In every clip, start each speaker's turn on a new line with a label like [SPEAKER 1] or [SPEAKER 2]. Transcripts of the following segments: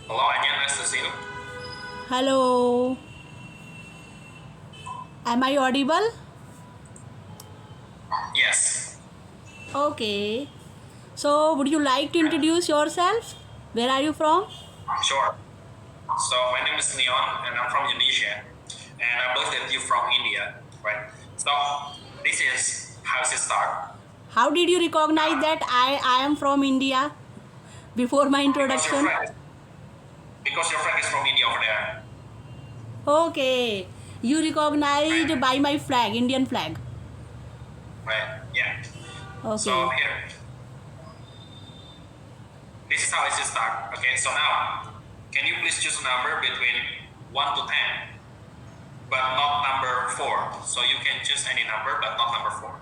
[SPEAKER 1] Hello, Anya. Nice to see you.
[SPEAKER 2] Hello, am I audible?
[SPEAKER 1] Yes.
[SPEAKER 2] Okay. So, would you like to
[SPEAKER 1] Right.
[SPEAKER 2] introduce yourself? Where are you from?
[SPEAKER 1] Sure. So my name is Neon, and I'm from Indonesia, and I believe that you're from India, right? So this is how it start.
[SPEAKER 2] How did you recognize that I am from India before my
[SPEAKER 1] Because your
[SPEAKER 2] introduction?
[SPEAKER 1] friend, because your friend is from India over there,
[SPEAKER 2] Okay. You recognized
[SPEAKER 1] right?
[SPEAKER 2] by my flag, Indian flag.
[SPEAKER 1] Right. Yeah. So
[SPEAKER 2] Okay.
[SPEAKER 1] here, this is how it start. Okay. So now, can you please choose a number between 1 to 10, but not number 4? So you can choose any number, but not number 4.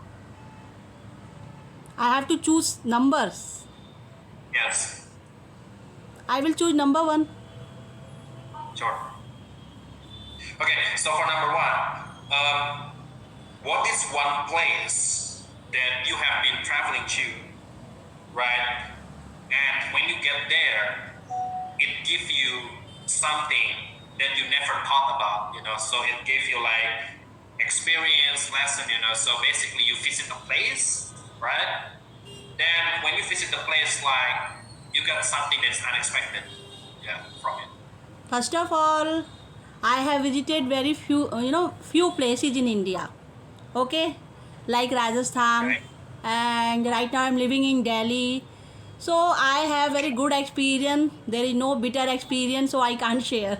[SPEAKER 2] I have to choose numbers.
[SPEAKER 1] Yes.
[SPEAKER 2] I will choose number 1.
[SPEAKER 1] Sure. Okay, so for number one, what is one place that you have been traveling to, right? And when you get there, it gives you something that you never thought about, So it gave you like experience, lesson. So basically, you visit a place, right? Then when you visit the place, like you got something that's unexpected, yeah, from it.
[SPEAKER 2] First of all, I have visited very few, few places in India. Okay, like Rajasthan,
[SPEAKER 1] Okay.
[SPEAKER 2] and right now I'm living in Delhi. So I have very good experience. There is no bitter experience, so I can't share.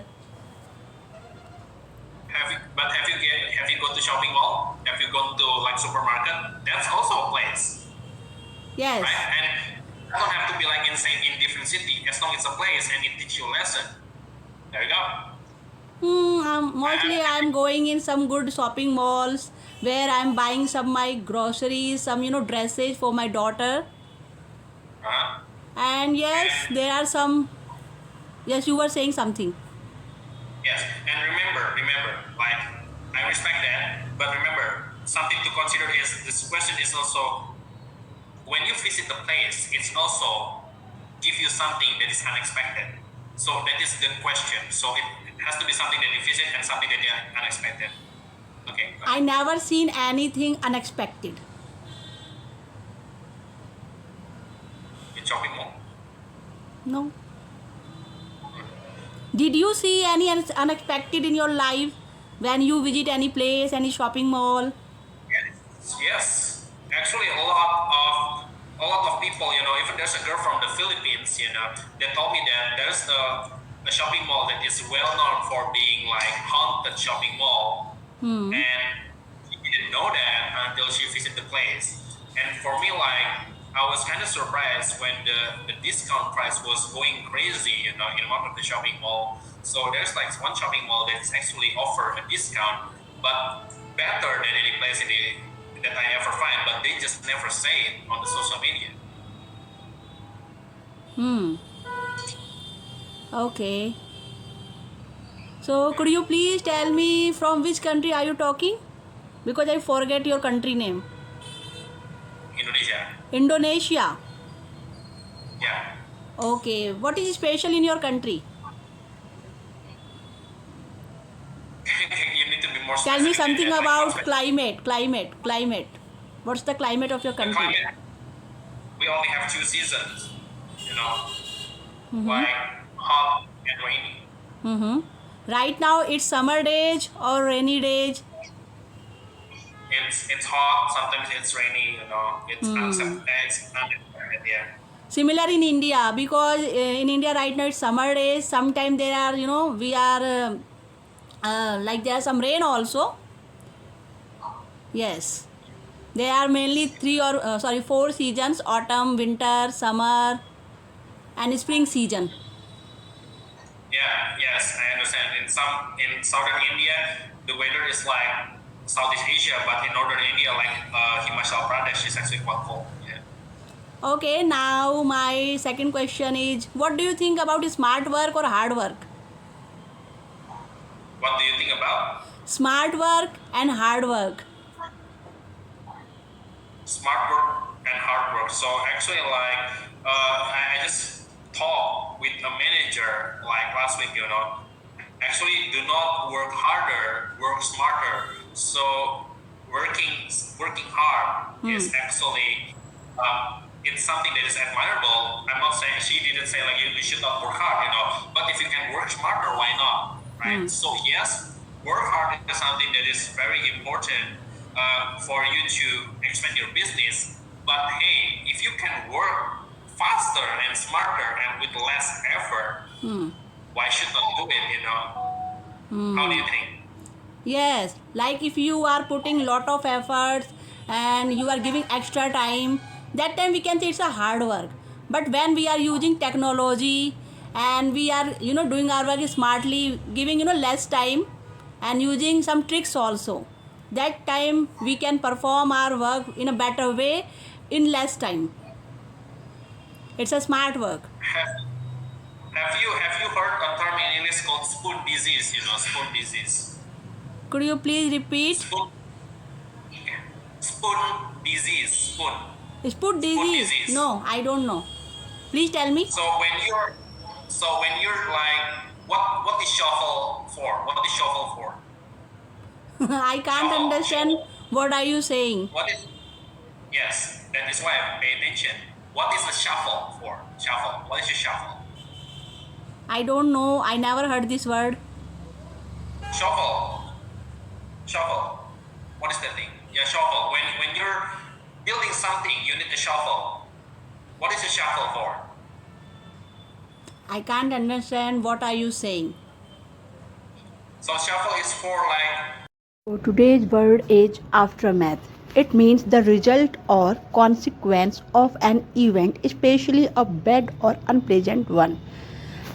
[SPEAKER 1] Have you gone to shopping mall? Have you gone to like supermarket? That's also a place,
[SPEAKER 2] Yes.
[SPEAKER 1] right? And it don't have to be like in different city. As long as it's a place and it teach you a lesson. There you go.
[SPEAKER 2] Mostly I'm going in some good shopping malls where I'm buying some my groceries, some dresses for my daughter.
[SPEAKER 1] Uh-huh.
[SPEAKER 2] And yes,
[SPEAKER 1] And
[SPEAKER 2] there are some. Yes, you were saying something.
[SPEAKER 1] yes, and remember, like I respect that, but remember something to consider is this question is also when you visit the place, it's also give you something that is unexpected. So that is the question. So it has to be something that you visit and something that is unexpected. Okay, go
[SPEAKER 2] I
[SPEAKER 1] ahead.
[SPEAKER 2] never seen anything unexpected.
[SPEAKER 1] In shopping mall.
[SPEAKER 2] No. Did you see any unexpected in your life when you visit any place, any shopping mall?
[SPEAKER 1] Yes. Yes. Actually, a lot of people, even there's a girl from the Philippines, they told me that there's a shopping mall that is well known for being like haunted shopping mall, and she didn't know that until she visited the place. And for me, like I was kind of surprised when the discount price was going crazy, in one of the shopping mall. So there's like one shopping mall that is actually offer a discount, but better than any place that I ever find. But they just never say it on the social media.
[SPEAKER 2] Hmm. Okay. So could you please tell me from which country are you talking? Because I forget your country name.
[SPEAKER 1] Indonesia,
[SPEAKER 2] Indonesia.
[SPEAKER 1] yeah.
[SPEAKER 2] Okay. What is special in your country?
[SPEAKER 1] You need to be more
[SPEAKER 2] Tell me
[SPEAKER 1] specific than
[SPEAKER 2] something
[SPEAKER 1] that. Like what
[SPEAKER 2] about climate. What's the climate of your
[SPEAKER 1] the
[SPEAKER 2] country?
[SPEAKER 1] climate? We only have 2 seasons, you know,
[SPEAKER 2] Mm-hmm.
[SPEAKER 1] like hot and rainy.
[SPEAKER 2] Mm-hmm. Right now it's summer days or rainy days.
[SPEAKER 1] It's hot. Sometimes it's rainy. It's
[SPEAKER 2] Hmm.
[SPEAKER 1] unaccepted. It's unexpected. Yeah.
[SPEAKER 2] Similar in India because in India right now it's summer days. Sometimes there are we are like there are some rain also. Yes, there are mainly three or four seasons: autumn, winter, summer, and spring season.
[SPEAKER 1] Yeah. Yes, I understand. In southern India, the weather is like Southeast Asia, but in northern India, like Himachal Pradesh, is actually quite cold. Yeah.
[SPEAKER 2] Okay, now my second question is: what do you think about smart work or hard work?
[SPEAKER 1] What do you think about
[SPEAKER 2] Smart work and hard work.
[SPEAKER 1] smart work and hard work? So actually, like I just talk with a manager like last week, actually do not work harder, work smarter. So working hard is actually it's something that is admirable. I'm not saying she didn't say like you should not work hard, but if you can work smarter, why not, right? So yes, work hard is something that is very important for you to expand your business. But hey, if you can work faster and smarter and with less effort, why should not do it? How do you think?
[SPEAKER 2] Yes, like if you are putting lot of efforts and you are giving extra time, that time we can say it's a hard work. But when we are using technology and we are doing our work smartly, giving less time and using some tricks also, that time we can perform our work in a better way in less time. It's a smart work.
[SPEAKER 1] Have you heard a term in English called spoon disease? Spoon disease.
[SPEAKER 2] Could you please repeat?
[SPEAKER 1] Spoon disease. Spoon.
[SPEAKER 2] Spoon disease?
[SPEAKER 1] disease.
[SPEAKER 2] No, I don't know. Please tell me.
[SPEAKER 1] So when you're like, what is shuffle for? What is shuffle for?
[SPEAKER 2] I can't
[SPEAKER 1] Oh,
[SPEAKER 2] understand what are you saying.
[SPEAKER 1] What is? Yes, that is why I pay attention. What is the shuffle for? Shuffle. What is a shuffle?
[SPEAKER 2] I don't know. I never heard this word.
[SPEAKER 1] Shuffle. Shuffle. What is that thing? Yeah, shuffle. When you're building something, you need a shuffle. What is a shuffle for?
[SPEAKER 2] I can't understand what are you saying.
[SPEAKER 1] So shuffle is for like.
[SPEAKER 3] So today's word is aftermath. It means the result or consequence of an event, especially a bad or unpleasant one.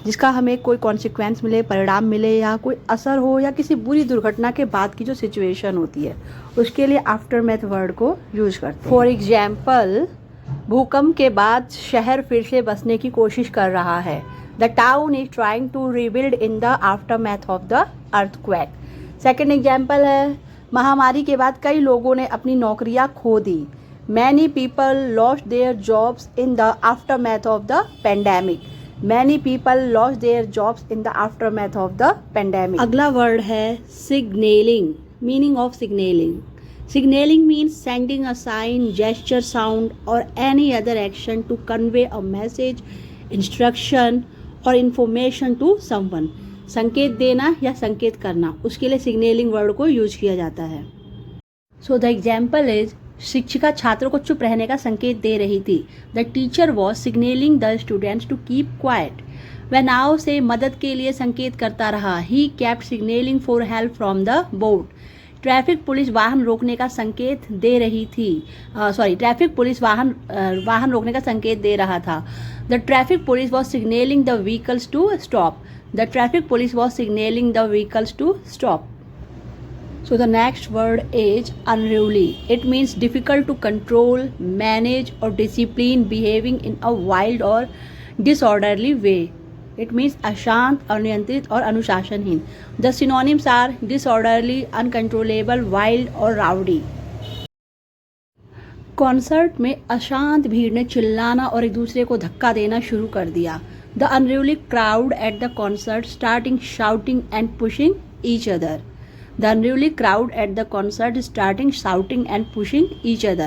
[SPEAKER 3] जिसका हमें कोई consequence मिले, परिणाम मिले या कोई असर हो या किसी बुरी दुर्घटना के बाद की जो सिचुएशन होती है, उसके लिए आफ्टरमैथ वर्ड को यूज करते हैं. फॉर एग्जाम्पल, भूकंप के बाद शहर फिर से बसने की कोशिश कर रहा है. The town is trying to rebuild in the aftermath of the earthquake. Second example है, महामारी के बाद कई लोगों ने अपनी नौकरियां खो दी. Many people lost their jobs in the aftermath of the pandemic. Many people lost their jobs in the aftermath of the pandemic. अगला वर्ड है signaling. Meaning of signaling. Signaling means sending a sign, gesture, sound or any other action to convey a message, instruction or information to someone. संकेत देना या संकेत करना, उसके लिए signaling word को यूज किया जाता है. So the example is, शिक्षिका छात्रों को चुप रहने का संकेत दे रही थी. The teacher was signalling the students to keep quiet. वह नाव से मदद के लिए संकेत करता रहा. He kept signalling for help from the boat. Traffic police वाहन रोकने का संकेत दे रही थी. ट्रैफिक पुलिस वाहन रोकने का संकेत दे रहा था. The traffic police was signalling the vehicles to stop. The traffic police was signalling the vehicles to stop. So the next word is unruly. It means difficult to control, manage or discipline, behaving in a wild or disorderly way. It means अशांत, अनियंत्रित और अनुशासनहीन. The synonyms are disorderly, uncontrollable, wild और rowdy. Concert में अशांत भीड़ ने चिल्लाना और एक दूसरे को धक्का देना शुरू कर दिया. The unruly crowd at the concert starting shouting and pushing each other. The unruly crowd at the concert starting shouting and pushing each other.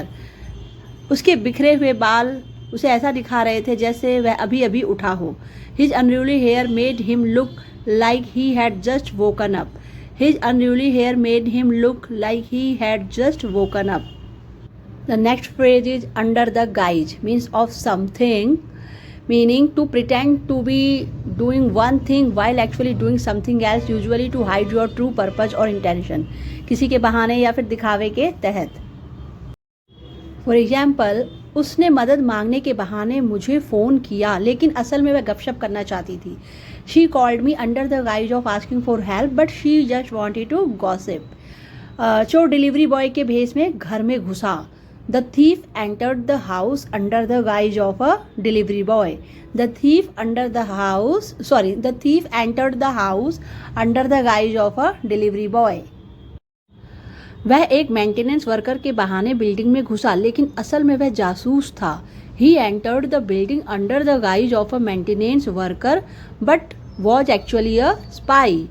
[SPEAKER 3] उसके बिखरे हुए बाल उसे ऐसा दिखा रहे थे जैसे वह अभी अभी उठा हो. His unruly hair made him look like he had just woken up. His unruly hair made him look like he had just woken up. The next phrase is under the guise, means of something, meaning to pretend to be doing one thing while actually doing something else, usually to hide your true purpose or intention. किसी के बहाने या फिर दिखावे के तहत. For example, उसने मदद मांगने के बहाने मुझे फ़ोन किया लेकिन असल में वह गपशप करना चाहती थी. She called me under the guise of asking for help but she just wanted to gossip. चोर डिलीवरी बॉय के भेस में घर में घुसा. The thief entered the house under the guise of a delivery boy. The thief entered the house under the guise of a delivery boy. वह एक maintenance worker के बहाने बिल्डिंग में घुसा लेकिन असल में वह जासूस था. He entered the building under the guise of a maintenance worker but was actually a spy.